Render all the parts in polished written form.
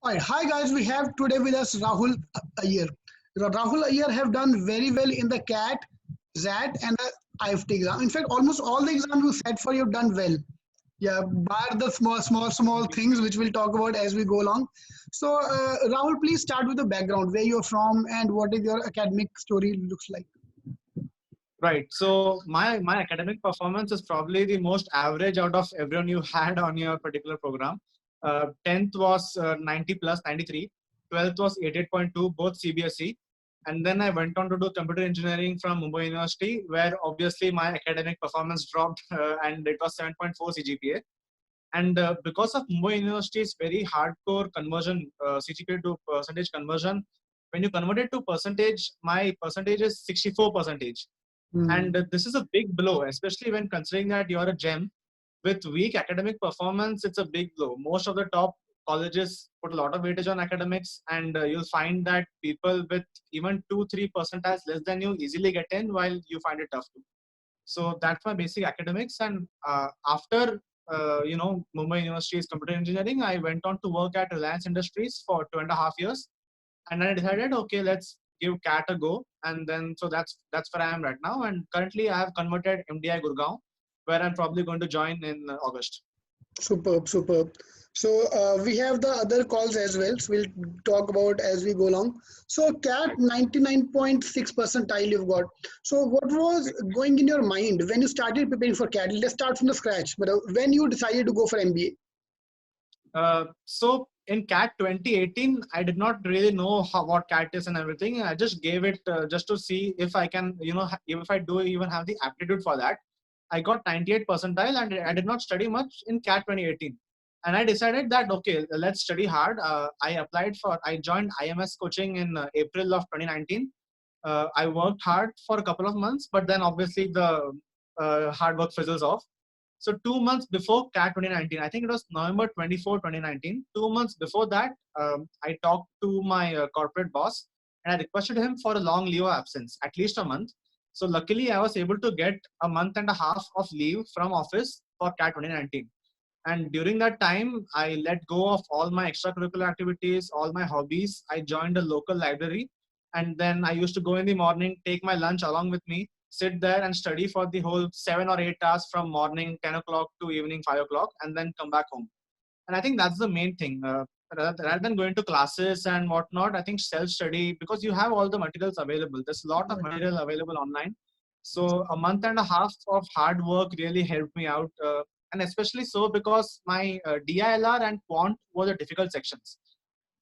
Alright, hi guys. We have today with us Rahul Iyer. Rahul Iyer have done very well in the CAT, ZAT, and the IFT exam. In fact, almost all the exams you set for you've done well. Yeah, bar the small things which we'll talk about as we go along. So, Rahul, please start with the background, where you're from, and what is your academic story looks like. Right. So my academic performance is probably the most average out of everyone you had on your particular program. 10th was 90 plus 93. 12th was 88.2, both CBSE. And then I went on to do computer engineering from Mumbai University, where obviously my academic performance dropped and it was 7.4 CGPA. And because of Mumbai University's very hardcore conversion, CGPA to percentage conversion, when you convert it to percentage, my percentage is 64 percentage. Hmm. And this is a big blow, especially when considering that you're a gem with weak academic performance. It's a big blow. Most of the top colleges put a lot of weightage on academics, and you'll find that people with even 2-3 percentiles less than you easily get in, while you find it tough to. So that's my basic academics. And after Mumbai University's computer engineering, I went on to work at Reliance Industries for 2.5 years, and then I decided, okay, let's give CAT a go. And then so that's where I am right now. And currently, I have converted MDI Gurgaon, where I'm probably going to join in August. Superb, superb. So we have the other calls as well. So we'll talk about as we go along. So CAT Right. 99.6 percentile you've got. So what was going in your mind when you started preparing for CAT? Let's start from the scratch. But when you decided to go for MBA? So in CAT 2018, I did not really know what CAT is and everything. I just gave it just to see if I can, if I do even have the aptitude for that. I got 98 percentile, and I did not study much in CAT 2018. And I decided that, okay, let's study hard. I joined IMS coaching in April of 2019. I worked hard for a couple of months, but then obviously the hard work fizzles off. So 2 months before CAT 2019, I think it was November 24, 2019. 2 months before that, I talked to my corporate boss, and I requested him for a long leave of absence, at least a month. So luckily, I was able to get a month and a half of leave from office for CAT 2019. And during that time, I let go of all my extracurricular activities, all my hobbies. I joined a local library, and then I used to go in the morning, take my lunch along with me, sit there and study for the whole 7 or 8 hours from morning 10 o'clock to evening 5 o'clock, and then come back home. And I think that's the main thing. Rather than going to classes and whatnot, I think self-study, because you have all the materials available. There's a lot of material available online. So a month and a half of hard work really helped me out. And especially so because my DILR and quant were the difficult sections.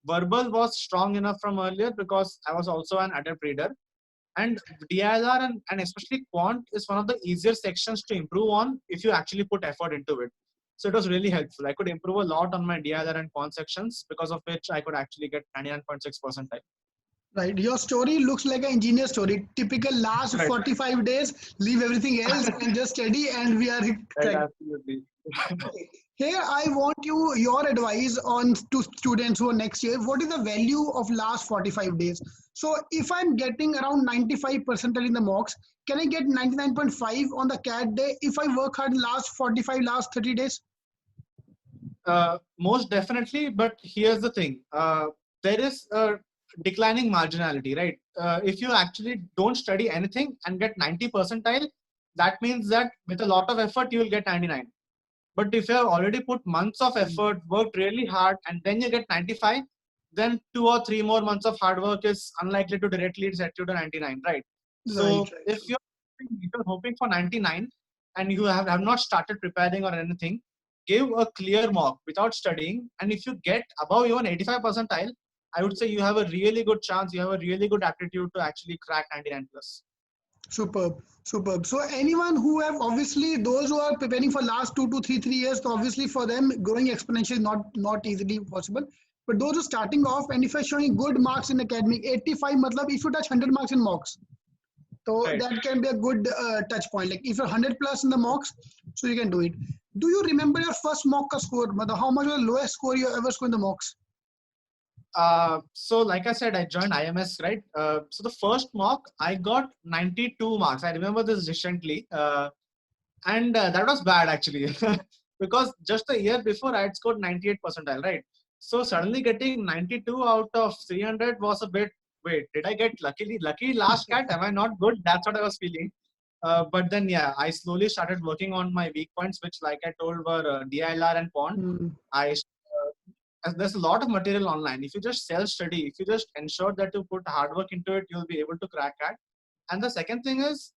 Verbal was strong enough from earlier because I was also an adept reader. And DILR and especially quant is one of the easier sections to improve on if you actually put effort into it. So it was really helpful. I could improve a lot on my DILR and quant sections, because of which I could actually get 99.6 percentile. Right. Your story looks like an engineer story. Typical last Right, 45 days, leave everything else and just study, and we are right, correct. absolutely. Okay. Here, I want your advice on to students who are next year. What is the value of last 45 days? So, if I'm getting around 95% in the mocks, can I get 99.5 on the CAT day if I work hard last 45, last 30 days? Most definitely, but here's the thing. There is a declining marginality, right? If you actually don't study anything and get 90 percentile, that means that with a lot of effort, you will get 99. But if you have already put months of effort, worked really hard, and then you get 95, then 2 or 3 more months of hard work is unlikely to directly set you to 99, right? Right, So right. if you're hoping for 99 and you have not started preparing or anything, give a clear mock without studying. And if you get above even 85 percentile, I would say you have a really good chance, you have a really good aptitude to actually crack 99 plus. Superb, superb. So anyone who have obviously those who are preparing for last 2 to 3 years, so obviously for them growing exponential is not easily possible. But those who are starting off and if you're showing good marks in academic, 85 matlab if you touch 100 marks in mocks, so Right. that can be a good touch point. Like if you're 100 plus in the mocks, so you can do it. Do you remember your first mock ka score? Matlab, how much was the lowest score you ever scored in the mocks? So like I said, I joined IMS, right? So the first mock, I got 92 marks. I remember this distinctly. And that was bad actually, because just a year before I had scored 98 percentile, right? So suddenly getting 92 out of 300 was a bit, wait, did I get lucky last cat? Am I not good? That's what I was feeling. But then, yeah, I slowly started working on my weak points, which, like I told, were DILR and quant. Hmm. There's a lot of material online. If you just self-study, if you just ensure that you put hard work into it, you'll be able to crack that. And the second thing is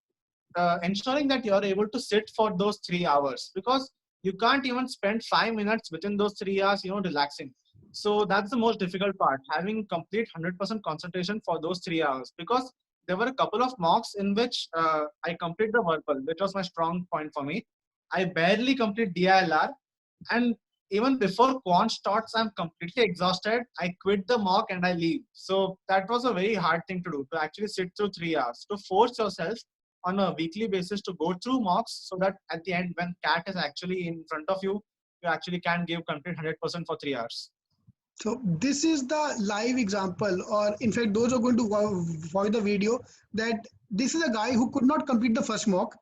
ensuring that you're able to sit for those 3 hours, because you can't even spend 5 minutes within those 3 hours, relaxing. So that's the most difficult part, having complete 100% concentration for those 3 hours. Because there were a couple of mocks in which I complete the verbal, which was my strong point for me. I barely complete DILR, and even before quant starts, I'm completely exhausted. I quit the mock and I leave. So that was a very hard thing to do, to actually sit through 3 hours, to force yourself on a weekly basis to go through mocks, so that at the end, when cat is actually in front of you, you actually can give complete 100% for 3 hours. So this is the live example, or in fact, those who are going to watch the video, that this is a guy who could not complete the first mock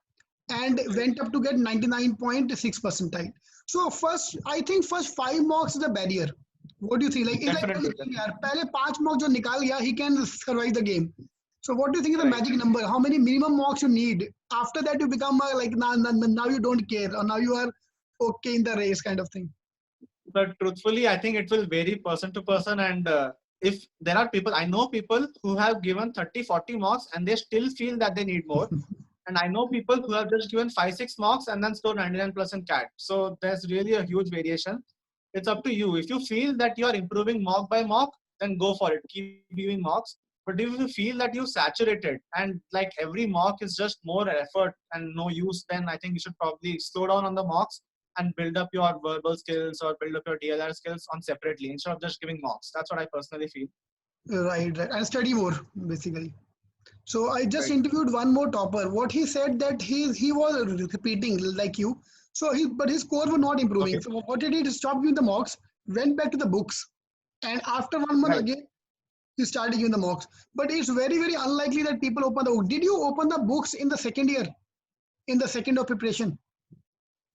and went up to get 99.6 percentile. So first, I think first 5 mocks is a barrier. What do you think? Like it's like Definitely, anything, yaar. definitely. पहले 5 mocks जो निकाल गया, he can survive the game. So what do you think is the Right. magic number? How many minimum mocks you need? After that, you become like now you don't care, or now you are okay in the race kind of thing. But truthfully, I think it will vary person to person. And if there are people, I know people who have given 30, 40 marks and they still feel that they need more. And I know people who have just given 5, 6 marks and then scored 99 plus in CAT. So there's really a huge variation. It's up to you. If you feel that you are improving mock by mock, then go for it. Keep giving mocks. But if you feel that you've saturated and like every mock is just more effort and no use, then I think you should probably slow down on the mocks and build up your verbal skills or build up your DLR skills on separately instead of just giving mocks. That's what I personally feel. Right, right, and study more basically. So I just Right. interviewed one more topper. What he said that he was repeating like you. So but his score was not improving. Okay. So what he did, he stopped giving the mocks, went back to the books, and after 1 month Right. again he started giving the mocks. But it's very very unlikely that people open the book. Did you open the books in the second year, in the second of preparation?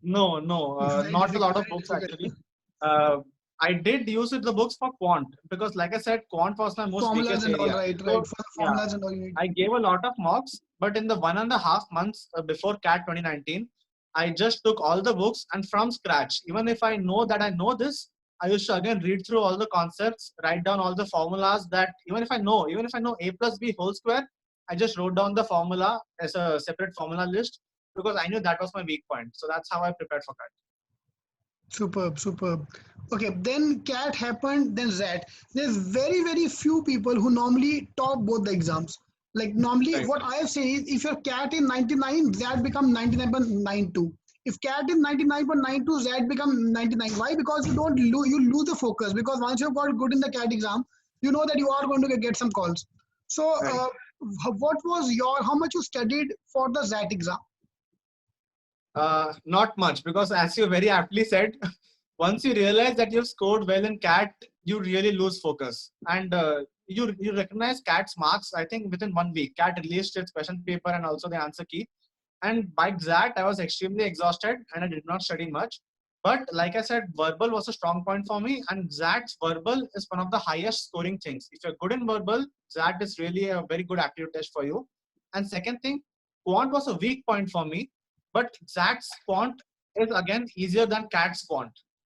No, no, Very not a lot difficult. of Very books difficult. actually. Uh, I did use it, the books for quant, because, like I said, quant was my most Formulas weakest and all, area. right, right. So, For the yeah, formulas and all you need. I gave a lot of mocks, but in the 1.5 months before CAT 2019, I just took all the books and from scratch. Even if I know that I know this, I used to again read through all the concepts, write down all the formulas that even if I know a plus b whole square, I just wrote down the formula as a separate formula list because I knew that was my weak point. So that's how I prepared for CAT. Superb, superb. Okay, then CAT happened, then ZAT. There's very, very few people who normally top both the exams. Like normally, Right. what I have seen is if your CAT is 99, ZAT become 99.92. If CAT is 99.92, ZAT become 99. Why? Because you lose the focus. Because once you've got good in the CAT exam, you know that you are going to get some calls. So, Right. what was how much you studied for the ZAT exam? Not much, because as you very aptly said, once you realize that you've scored well in CAT, you really lose focus. And you recognize CAT's marks, I think, within 1 week. CAT released its question paper and also the answer key. And by that, I was extremely exhausted and I did not study much. But like I said, verbal was a strong point for me. And ZAT's verbal is one of the highest scoring things. If you're good in verbal, ZAT is really a very good aptitude test for you. And second thing, quant was a weak point for me, but ZAT's quant is again easier than CAT's quant.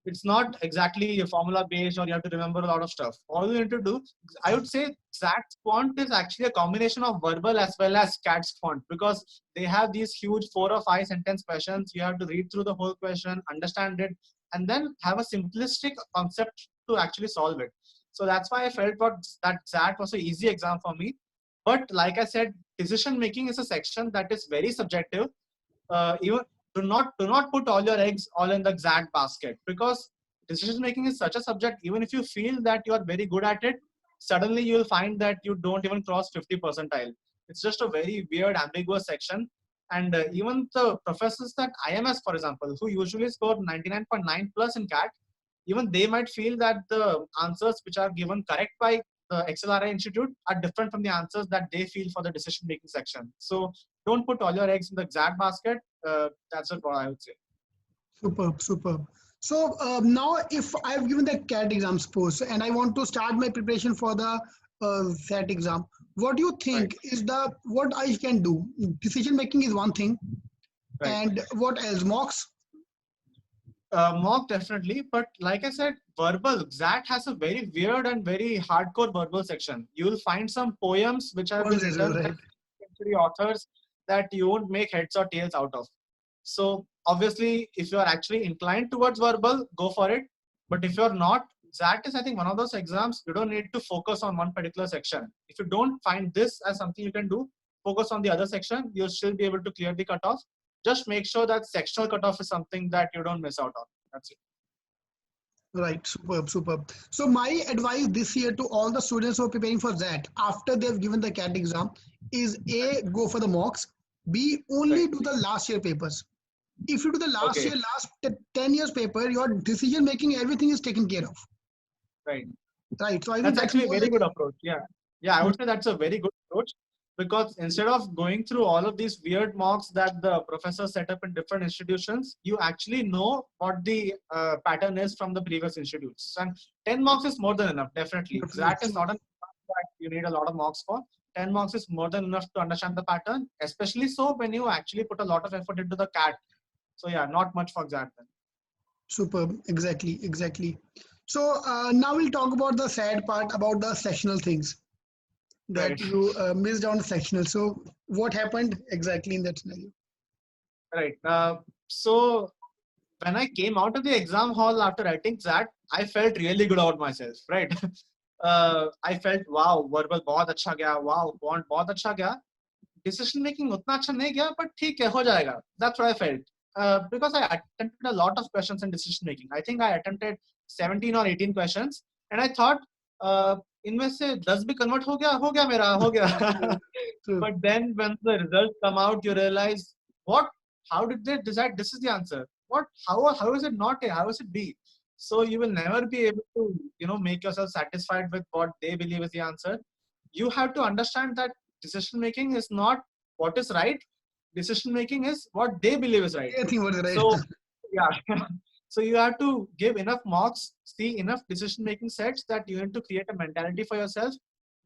It's not exactly a formula based or you have to remember a lot of stuff. All you need to do, I would say ZAT's quant is actually a combination of verbal as well as CAT's quant, because they have these huge 4 or 5 sentence questions. You have to read through the whole question, understand it, and then have a simplistic concept to actually solve it. So that's why I felt that ZAT was an easy exam for me. But like I said, decision making is a section that is very subjective. Even do not put all your eggs all in the exact basket, because decision making is such a subject. Even if you feel that you are very good at it, suddenly you will find that you don't even cross 50 percentile. It's just a very weird ambiguous section. And even the professors that IMS, for example, who usually score 99.9 plus in CAT, even they might feel that the answers which are given correct by the XLRI Institute are different from the answers that they feel for the decision making section. So don't put all your eggs in the exact basket. That's what I would say. Superb, superb. So now, if I've given the CAT exam, suppose, and I want to start my preparation for the SAT exam, what do you Right. think is the what I can do? Decision making is one thing, Right. and what else? Mocks. Mock definitely, but like I said, verbal. XAT has a very weird and very hardcore verbal section. You will find some poems which have been Poems as well, written by right? century authors that you won't make heads or tails out of. So obviously, if you are actually inclined towards verbal, go for it. But if you're not, XAT is I think one of those exams you don't need to focus on one particular section. If you don't find this as something you can do, focus on the other section. You'll still be able to clear the cutoff. Just make sure that sectional cutoff is something that you don't miss out on. That's it. Right, superb, superb. So my advice this year to all the students who are preparing for that after they've given the CAT exam is Right. A, go for the mocks, B, only Right. do the last year papers. If you do the last Okay. year, last 10 years paper, your decision making, everything is taken care of. Right. Right. So I think That's that's actually a more very like good approach. Yeah. Yeah, I would say that's a very good approach because instead of going through all of these weird mocks that the professor set up in different institutions, you actually know what the pattern is from the previous institutes. And 10 mocks is more than enough, definitely. That is not an exam that you need a lot of mocks for. 10 mocks is more than enough to understand the pattern, especially so when you actually put a lot of effort into the CAT. So yeah, not much for that then. superb. Exactly. Exactly. So now we'll talk about the sad part about the sectional things that Right. you missed on the sectional. So what happened exactly in that scenario? Right. So when I came out of the exam hall after writing that, I felt really good about myself, right? I felt wow, verbal बहुत अच्छा गया, wow, quant बहुत अच्छा गया. Decision making उतना अच्छा नहीं गया, but ठीक है, हो जाएगा. That's what I felt. Because I attempted a lot of questions in decision making. I think I attempted 17 or 18 questions, and I thought इनमें से 10 भी convert हो गया मेरा, हो गया. So, But then when the results come out, you realize what? How did they decide this is the answer? What? How is it not A? How is it B? So you will never be able to make yourself satisfied with what they believe is the answer. You have to understand that decision making is not what is right. Decision making is what they believe is right. I think was right. So yeah. So you have to give enough marks, see enough decision making sets that you need to create a mentality for yourself.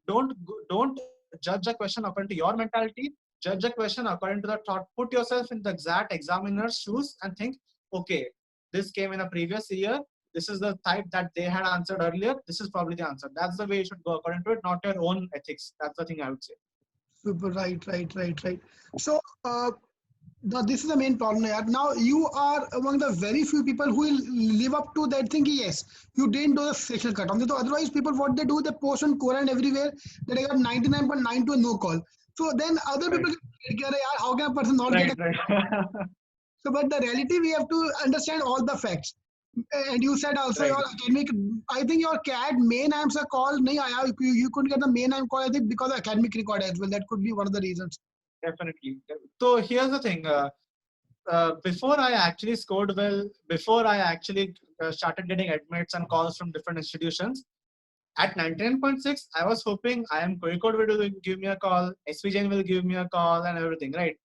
Don't judge a question according to your mentality. Judge a question according to the thought. Put yourself in the exact examiner's shoes and think, okay, this came in a previous year. This is the type that they had answered earlier. This is probably the answer. That's the way you should go according to it, not your own ethics. That's the thing I would say. Super. Right. Right. Right. Right. So now this is the main problem here. Now you are among the very few people who will live up to that thing. Yes, you didn't do the sectional cutoff. So otherwise, people what they do, they post on Quora and everywhere that I got 99.9 to a no call. So then other Right, people get, how can a person not get right, a? right, So, but the reality we have to understand all the facts. And you said also right. your academic. I think your CAD main answer call. nahi aaya. You couldn't get the main AM call. I think because of academic record as well. That could be one of the reasons. Definitely. So here's the thing. Before I actually scored well, before I actually started getting admits and calls from different institutions, at 99.6, I was hoping IIM Kozhikode will give me a call, SPJN will give me a call, and everything, right?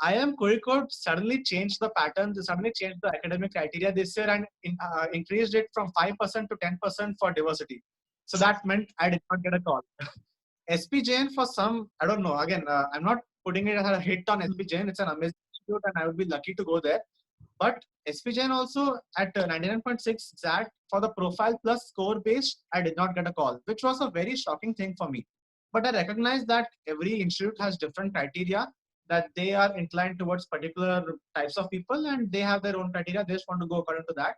IIM Kozhikode suddenly changed the pattern, they suddenly changed the academic criteria this year and increased it from 5% to 10% for diversity. So that meant I did not get a call. SPJN for some, I don't know. Again, I'm not putting it as a hit on SPJN. It's an amazing institute, and I would be lucky to go there. But SPJN also at 99.6 exact for the profile plus score based, I did not get a call, which was a very shocking thing for me. But I recognize that every institute has different criteria that they are inclined towards particular types of people, and they have their own criteria. They just want to go according to that.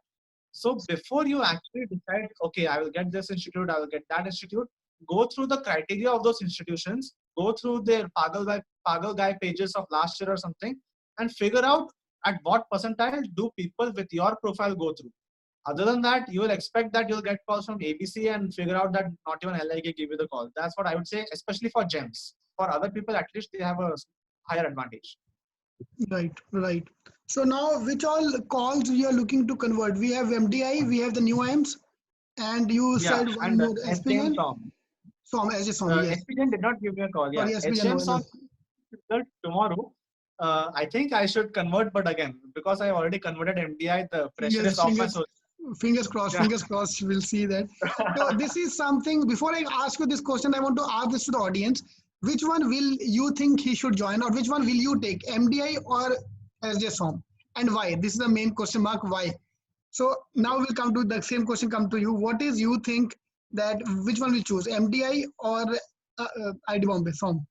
So before you actually decide, okay, I will get this institute, I will get that institute, go through the criteria of those institutions, go through their Pagal Guy pages of last year or something, and figure out at what percentile do people with your profile go through. Other than that, you will expect that you'll get calls from ABC and figure out that not even LIK give you the call. That's what I would say, especially for GEMS. For other people, at least they have a higher advantage. Right, right. So now, which all calls you are looking to convert? We have MDI, we have the new IMs, and you Yeah, said one and more SJM SPN. SOM. SOM, as a SOM, yes. SPN did not give me a call. Yeah, Sorry, SPN, SJM no, no. SOM result tomorrow. I think I should convert, but again, because I already converted MDI, the pressure is Fingers, off my fingers, soul. fingers crossed, Yeah. fingers crossed. We'll see that. So this is something. Before I ask you this question, I want to ask this to the audience. Which one will you think he should join, or which one will you take, MDI or SJ SOM, and why? This is the main question mark. Why? So now we'll come to the same question. Come to you. What is you think that which one will choose, MDI or ID Bombay SOM?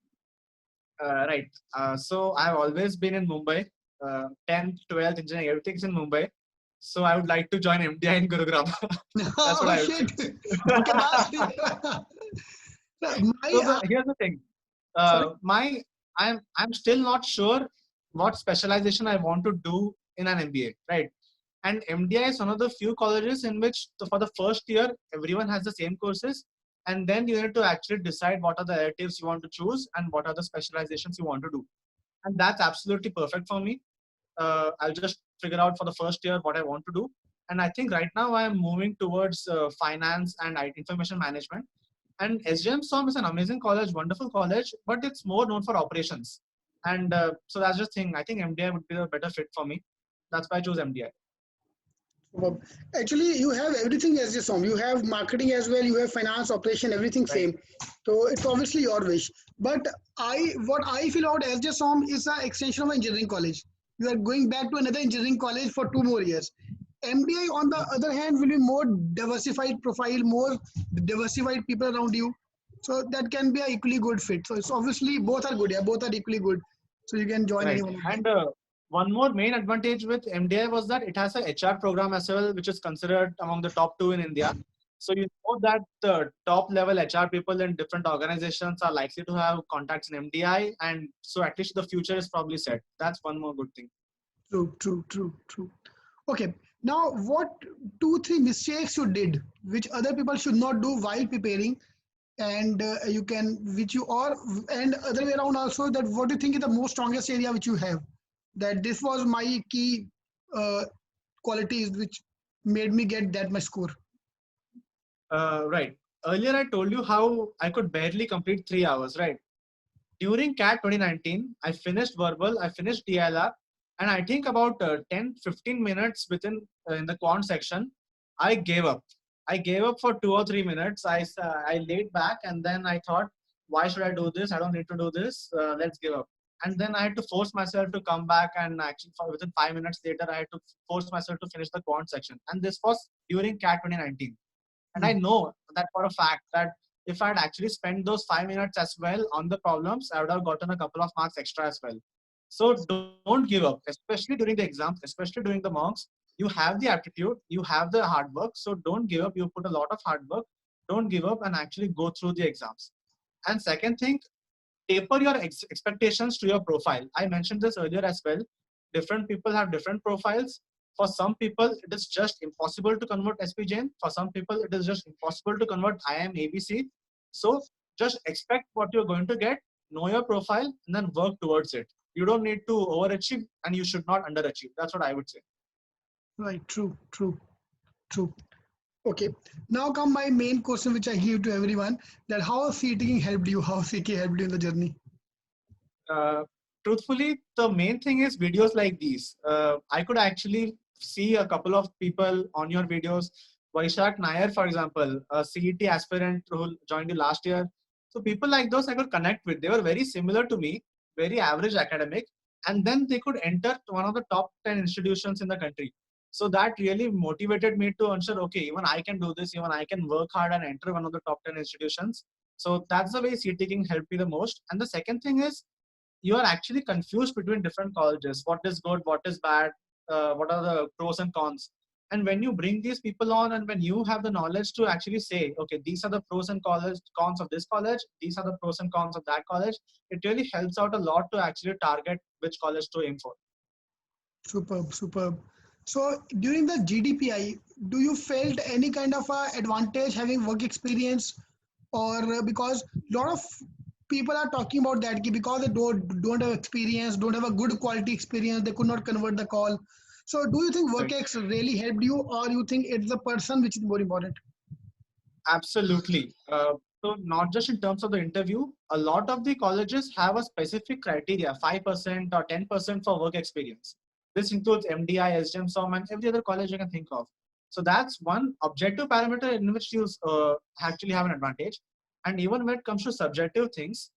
Right. So I've always been in Mumbai. 10th, 12th, engineering, everything's in Mumbai. So I would like to join MDI in Gurugram. That's what Oh I would say. shit! Dhokebaz. So My here's the thing. sorry. My I'm still not sure what specialization I want to do in an MBA, right? And MDI is one of the few colleges in which for the first year everyone has the same courses, and then you need to actually decide what are the electives you want to choose and what are the specializations you want to do. And that's absolutely perfect for me. I'll just figure out for the first year what I want to do. And I think right now I am moving towards finance and information management. And SJM SOM is an amazing college, wonderful college, but it's more known for operations. And so that's just thing. I think MDI would be a better fit for me. That's why I chose MDI. Well, actually, you have everything as your SOM. You have marketing as well. You have finance, operation, everything Right. same. So it's obviously your wish. But what I feel about SJ SOM is an extension of engineering college. You are going back to another engineering college for 2 more years. MDI, on the other hand, will be more diversified profile, more diversified people around you. So that can be a equally good fit. So it's obviously both are good. Yeah, both are equally good. So you can join any Right. one of them. And one more main advantage with MDI was that it has a HR program as well, which is considered among the top 2 in India. So you know that the top level HR people in different organizations are likely to have contacts in MDI, and so at least the future is probably set. That's one more good thing. True, true, true, true. Okay, now what two, three mistakes you did, which other people should not do while preparing, and you can, which you or and other way around also, that what do you think is the most strongest area which you have, that this was my key uh, qualities which made me get that much score. Right. Earlier I told you how I could barely complete 3 hours, right? During CAT 2019, I finished verbal, I finished DLR, and I think about 10, 15 minutes within in the quant section, I gave up. I gave up for 2 or 3 minutes. I laid back and then I thought, why should I do this? I don't need to do this. Let's give up. And then I had to force myself to come back, and actually within 5 minutes later, I had to force myself to finish the quant section. And this was during CAT 2019. And I Hmm. know that for a fact that if I'd actually spent those 5 minutes as well on the problems, I would have gotten a couple of marks extra as well. So don't give up, especially during the exams, especially during the mocks. You have the aptitude, you have the hard work. So don't give up. You put a lot of hard work. Don't give up and actually go through the exams. And second thing, taper your expectations to your profile. I mentioned this earlier as well. Different people have different profiles. For some people, it is just impossible to convert SPJN. For some people, it is just impossible to convert IIM ABC. So just expect what you're going to get, know your profile, and then work towards it. You don't need to overachieve and you should not underachieve. That's what I would say. Right, true, true, true. Okay, now come my main question, which I give to everyone: that how CTing helped you, how CK helped you in the journey. uh, Truthfully, the main thing is videos like these. I could actually see a couple of people on your videos. Vaishak Nair, for example, a CET aspirant who joined you last year. So people like those I could connect with. They were very similar to me, very average academic, and then they could enter one of the top 10 institutions in the country. So that really motivated me to ensure, okay, even I can do this, even I can work hard and enter one of the top 10 institutions. So that's the way CET helped me the most. And the second thing is, you are actually confused between different colleges. What is good, what is bad, what are the pros and cons. And when you bring these people on and when you have the knowledge to actually say, okay, these are the pros and cons of this college, these are the pros and cons of that college, it really helps out a lot to actually target which college to aim for. Superb, superb. So during the GDPI, do you felt any kind of a advantage having work experience, or because a lot of people are talking about that because they don't have experience, don't have a good quality experience, they could not convert the call. So do you think Right. WorkX really helped you, or you think it's the person which is more important? Absolutely. So not just in terms of the interview, a lot of the colleges have a specific criteria, 5% or 10% for work experience. This includes MDI, SDM, SOM, and every other college you can think of. So that's one objective parameter in which you actually have an advantage. And even when it comes to subjective things,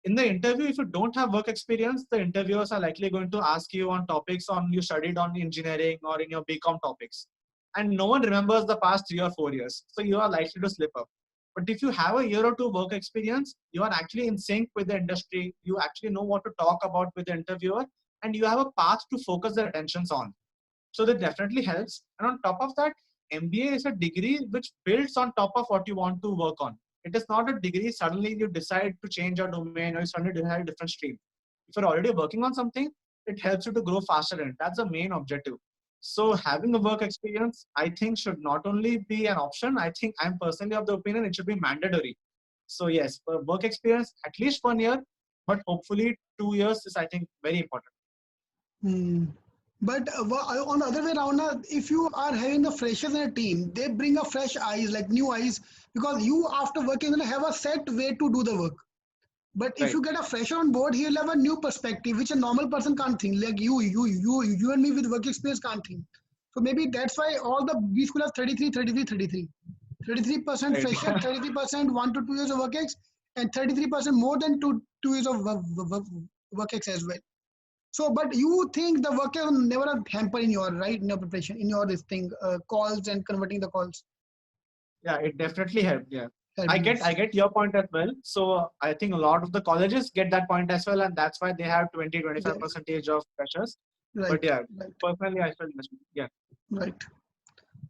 in the interview, if you don't have work experience, the interviewers are likely going to ask you on topics on you studied on engineering or in your BCom topics. And no one remembers the past 3 or 4 years. So you are likely to slip up. But if you have a year or two work experience, you are actually in sync with the industry. You actually know what to talk about with the interviewer, and you have a path to focus their attentions on. So that definitely helps. And on top of that, MBA is a degree which builds on top of what you want to work on. It is not a degree suddenly you decide to change your domain or you suddenly decide a different stream. If you're already working on something, it helps you to grow faster in it. That's the main objective. So having a work experience, I think, should not only be an option. I think I'm personally of the opinion it should be mandatory. So yes, work experience at least 1 year, but hopefully 2 years is, I think, very important. Hmm. But on the other way around, if you are having the freshers in a team, they bring a fresh eyes, like new eyes, because you after working will have a set way to do the work. But if Right. you get a fresher on board, he'll have a new perspective, which a normal person can't think. Like you and me with work experience can't think. So maybe that's why all the B school have 33, 33, 33. 33% Right. fresher, 33% 1 to 2 years of work ex, and 33% more than two years of work ex as well. So, but you think the work will never hamper in your right in your preparation, in your this thing, calls and converting the calls. Yeah, it definitely helped. Yeah. Help you. I get your point as well. So I think a lot of the colleges get that point as well, and that's why they have 20, Yeah, 25 percentage of freshers. But right, yeah, right, personally, I feel yeah. right.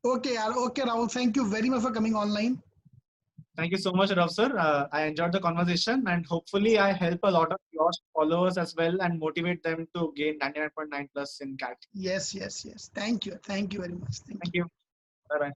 Okay, okay, Rahul. Thank you very much for coming online. Thank you so much, Rav sir. I enjoyed the conversation, and hopefully, I help a lot of your followers as well and motivate them to gain 99.9 plus in CAT. Yes, yes, yes. Thank you very much. Thank Thank you. you. Bye bye.